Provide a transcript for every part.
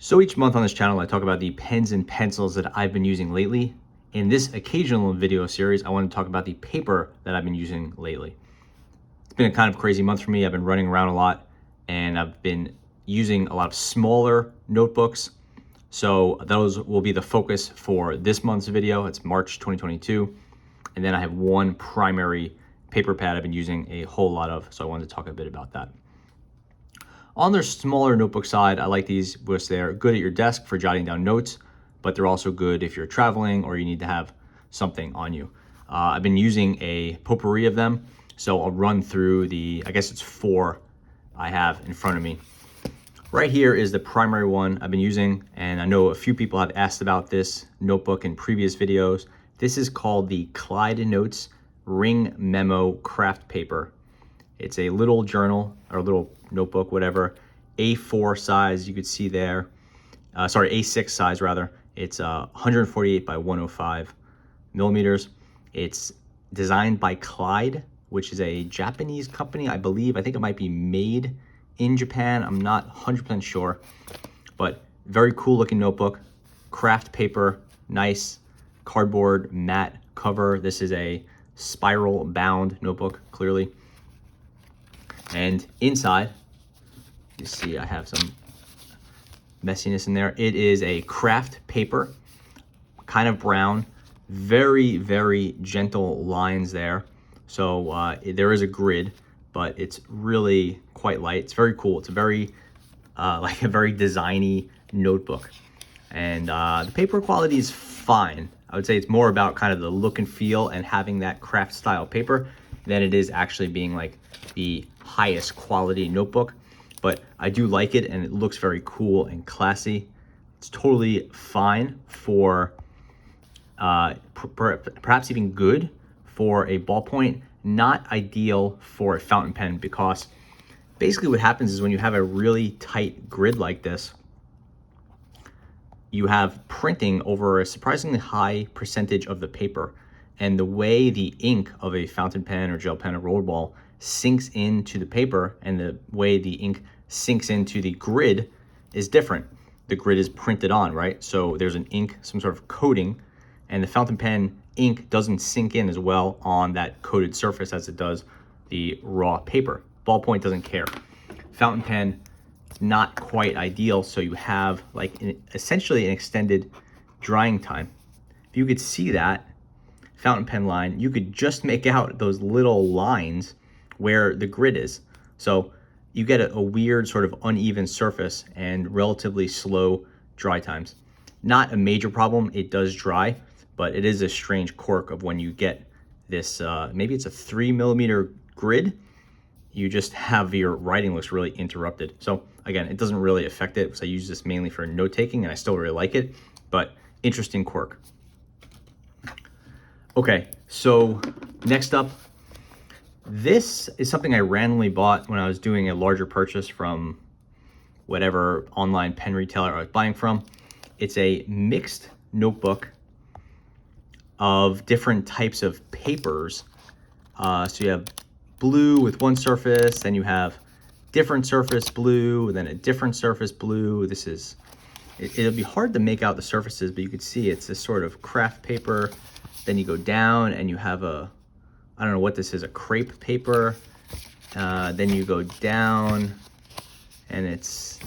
So each month on this channel, I talk about the pens and pencils that I've been using lately. In this occasional video series, I want to talk about the paper that I've been using lately. It's been a kind of crazy month for me. I've been running around a lot and I've been using a lot of smaller notebooks. So those will be the focus for this month's video. It's March 2022. And then I have one primary paper pad I've been using a whole lot of. So I wanted to talk a bit about that. On their smaller notebook side, I like these because they're good at your desk for jotting down notes, but they're also good if you're traveling or you need to have something on you. I've been using a potpourri of them, so I'll run through I guess it's 4 I have in front of me. Right here is the primary one I've been using, and I know a few people have asked about this notebook in previous videos. This is called the Clyde Notes Ring Memo Craft Paper. It's a little journal or a little notebook, whatever, A4 size, you could see there. A6 size rather. It's 148 by 105 millimeters. It's designed by Clyde, which is a Japanese company, I believe. I think it might be made in Japan. I'm not 100% sure, but very cool looking notebook. Craft paper, nice cardboard matte cover. This is a spiral bound notebook, clearly. And inside, you see I have some messiness in there. It is a craft paper, kind of brown, very, very gentle lines there. So there is a grid, but it's really quite light. It's very cool. It's a very, like a very designy notebook. And the paper quality is fine. I would say it's more about kind of the look and feel and having that craft style paper than it is actually being like the highest quality notebook. But I do like it and it looks very cool and classy. It's totally fine for perhaps even good for a ballpoint, not ideal for a fountain pen, because basically what happens is when you have a really tight grid like this, you have printing over a surprisingly high percentage of the paper. And the way the ink of a fountain pen or gel pen or rollerball sinks into the paper and the way the ink sinks into the grid is different. The grid is printed on, right? So there's an ink, some sort of coating, and the fountain pen ink doesn't sink in as well on that coated surface as it does the raw paper. Ballpoint doesn't care. Fountain pen, not quite ideal, so you have like essentially an extended drying time. If you could see that fountain pen line, you could just make out those little lines where the grid is. So you get a weird sort of uneven surface and relatively slow dry times. Not a major problem, it does dry, but it is a strange quirk of when you get this, maybe it's a 3mm grid, you just have your writing looks really interrupted. So again, it doesn't really affect it because I use this mainly for note taking and I still really like it, but interesting quirk. Okay, so next up, this is something I randomly bought when I was doing a larger purchase from whatever online pen retailer I was buying from. It's a mixed notebook of different types of papers. So you have blue with one surface, then you have different surface blue, then a different surface blue. This is, it'll be hard to make out the surfaces, but you can see it's this sort of craft paper. Then you go down and you have I don't know what this is, a crepe paper. Then you go down and it's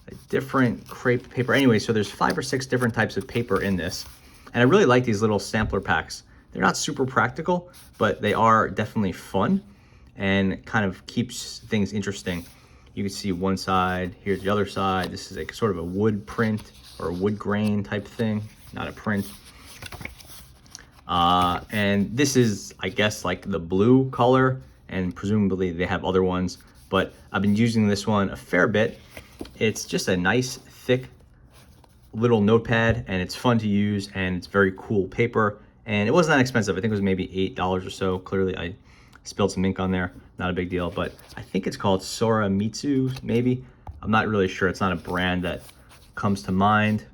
a different crepe paper. Anyway, so there's 5 or 6 different types of paper in this. And I really like these little sampler packs. They're not super practical, but they are definitely fun and kind of keeps things interesting. You can see one side, here's the other side. This is like sort of a wood print or a wood grain type thing, not a print. And this is, I guess, like the blue color, and presumably they have other ones, but I've been using this one a fair bit. It's just a nice, thick little notepad, and it's fun to use, and it's very cool paper, and it wasn't that expensive. I think it was maybe $8 or so. Clearly, I spilled some ink on there. Not a big deal, but I think it's called Soramitsu, maybe. I'm not really sure. It's not a brand that comes to mind.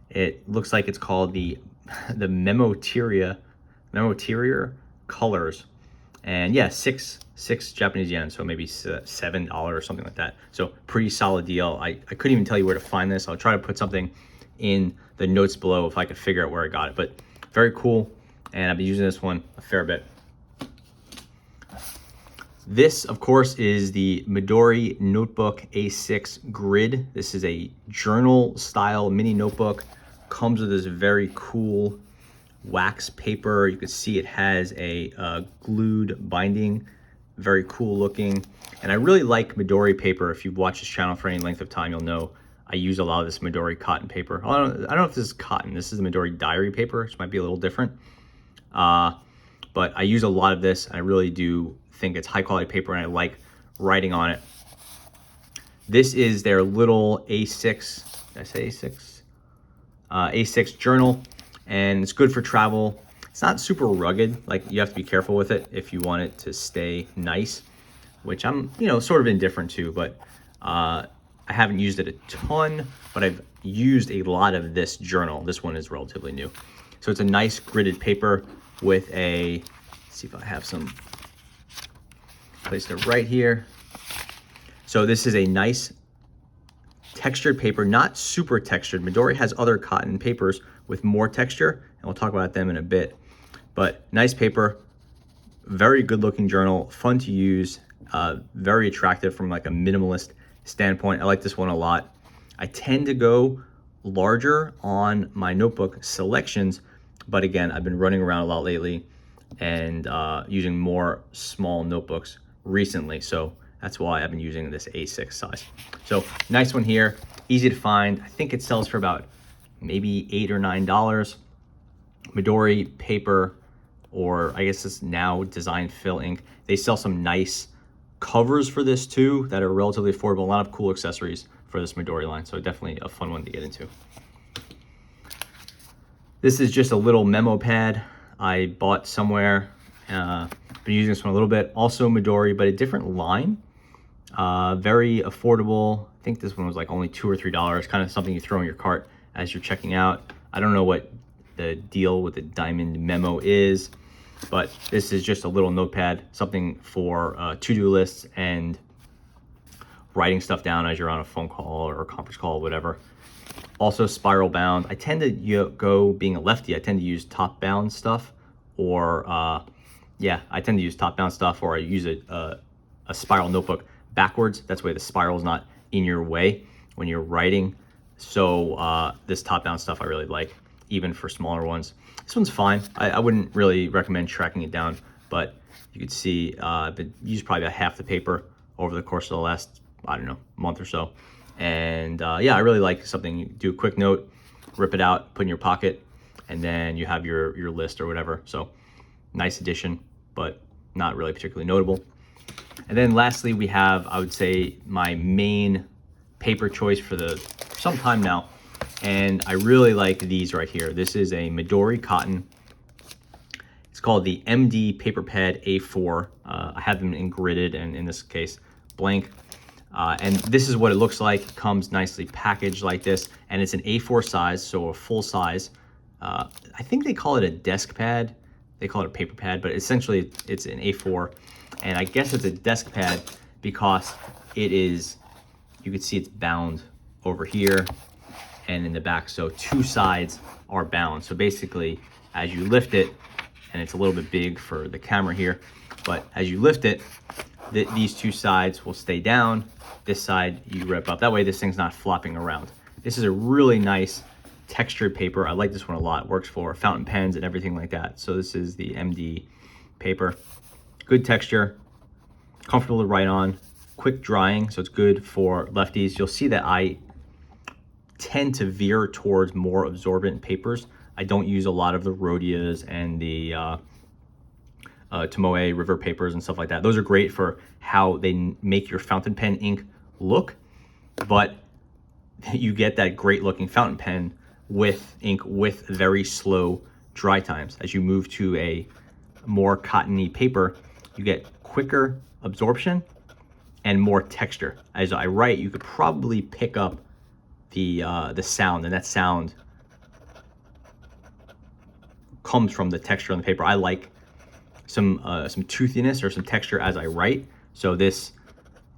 It looks like it's called the Memotier colors, And yeah, six Japanese yen, so maybe $7 or something like that. So pretty solid deal. I couldn't even tell you where to find this. I'll try to put something in the notes below if I could figure out where I got it, but very cool. And I've been using this one a fair bit. This, of course, is the Midori Notebook A6 Grid. This is a journal style mini notebook. Comes with this very cool wax paper. You can see it has a glued binding, very cool looking. And I really like Midori paper. If you've watched this channel for any length of time, you'll know I use a lot of this Midori cotton paper. I don't know if this is cotton. This is the Midori diary paper, which might be a little different. But I use a lot of this. I really do think it's high quality paper and I like writing on it. This is their little A6, did I say A6? A6 journal, and it's good for travel. It's not super rugged, like you have to be careful with it if you want it to stay nice, which I'm, sort of indifferent to, but I haven't used it a ton, but I've used a lot of this journal. This one is relatively new. So it's a nice gridded paper with a, let's see if I have some place it right here. So this is a nice textured paper, not super textured. Midori has other cotton papers with more texture, and we'll talk about them in a bit. But nice paper, very good looking journal, fun to use, very attractive from like a minimalist standpoint. I like this one a lot. I tend to go larger on my notebook selections, but again, I've been running around a lot lately and using more small notebooks recently. So that's why I've been using this A6 size. So nice one here, easy to find. I think it sells for about maybe $8 or $9. Midori paper, or I guess it's now Design Fill ink. They sell some nice covers for this too that are relatively affordable. A lot of cool accessories for this Midori line. So definitely a fun one to get into. This is just a little memo pad I bought somewhere. Been using this one a little bit. Also Midori, but a different line. Very affordable. I think this one was like only $2 or $3. Kind of something you throw in your cart as you're checking out. I don't know what the deal with the diamond memo is, but this is just a little notepad, something for to-do lists and writing stuff down as you're on a phone call or a conference call, whatever. Also spiral bound. I tend to go, being a lefty, I tend to use top bound stuff, or I tend to use top bound stuff, or I use a spiral notebook backwards. That's why the spiral is not in your way when you're writing. So this top down stuff I really like, even for smaller ones. This one's fine. I wouldn't really recommend tracking it down, but you could see I've used probably about half the paper over the course of the last, month or so. And yeah, I really like something. You do a quick note, rip it out, put in your pocket, and then you have your list or whatever. So nice addition, but not really particularly notable. And then lastly, we have, I would say, my main paper choice for some time now. And I really like these right here. This is a Midori cotton. It's called the MD Paper Pad A4. I have them in gridded and in this case, blank. And this is what it looks like. It comes nicely packaged like this, and it's an A4 size, so a full size. I think they call it a desk pad. They call it a paper pad, but essentially it's an A4. And I guess it's a desk pad because it is, you can see it's bound over here and in the back. So two sides are bound. So basically, as you lift it, and it's a little bit big for the camera here, but as you lift it, these two sides will stay down. This side you rip up. That way this thing's not flopping around. This is a really nice textured paper. I like this one a lot. It works for fountain pens and everything like that. So this is the MD paper. Good texture, comfortable to write on, quick drying, so it's good for lefties. You'll see that I tend to veer towards more absorbent papers. I don't use a lot of the Rhodias and the Tomoe River papers and stuff like that. Those are great for how they make your fountain pen ink look, but you get that great looking fountain pen with ink with very slow dry times. As you move to a more cottony paper, you get quicker absorption and more texture. As I write, you could probably pick up the sound, and that sound comes from the texture on the paper. I like some toothiness or some texture as I write. So this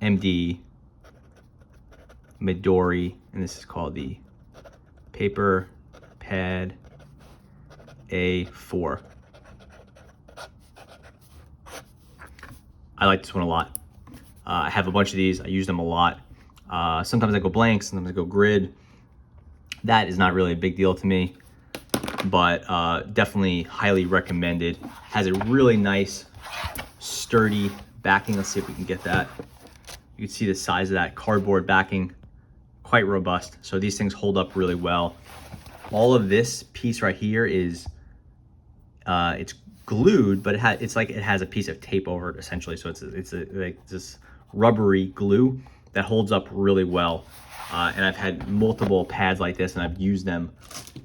MD Midori, and this is called the Paper Pad A4. I like this one a lot. I have a bunch of these. I use them a lot. Sometimes I go blank, sometimes I go grid. That is not really a big deal to me, but definitely highly recommended. Has a really nice, sturdy backing. Let's see if we can get that. You can see the size of that cardboard backing, quite robust. So these things hold up really well. All of this piece right here is, it's glued, but it's like it has a piece of tape over it essentially. So it's like this rubbery glue that holds up really well. And I've had multiple pads like this, and I've used them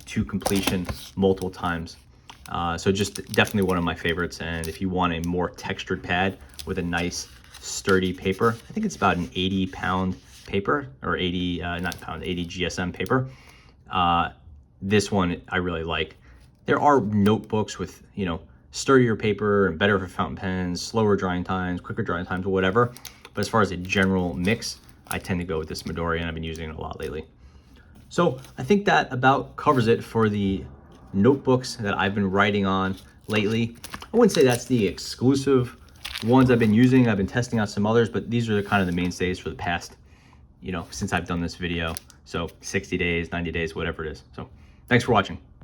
to completion multiple times. So just definitely one of my favorites. And if you want a more textured pad with a nice sturdy paper, I think it's about an 80-pound paper, or 80 GSM paper. This one I really like. There are notebooks with, you know, sturdier paper and better for fountain pens, slower drying times, quicker drying times, or whatever. But as far as a general mix, I tend to go with this Midori, and I've been using it a lot lately. So I think that about covers it for the notebooks that I've been writing on lately. I wouldn't say that's the exclusive ones I've been using. I've been testing out some others, but these are kind of the mainstays for the past, you know, since I've done this video. So 60 days, 90 days, whatever it is. So thanks for watching.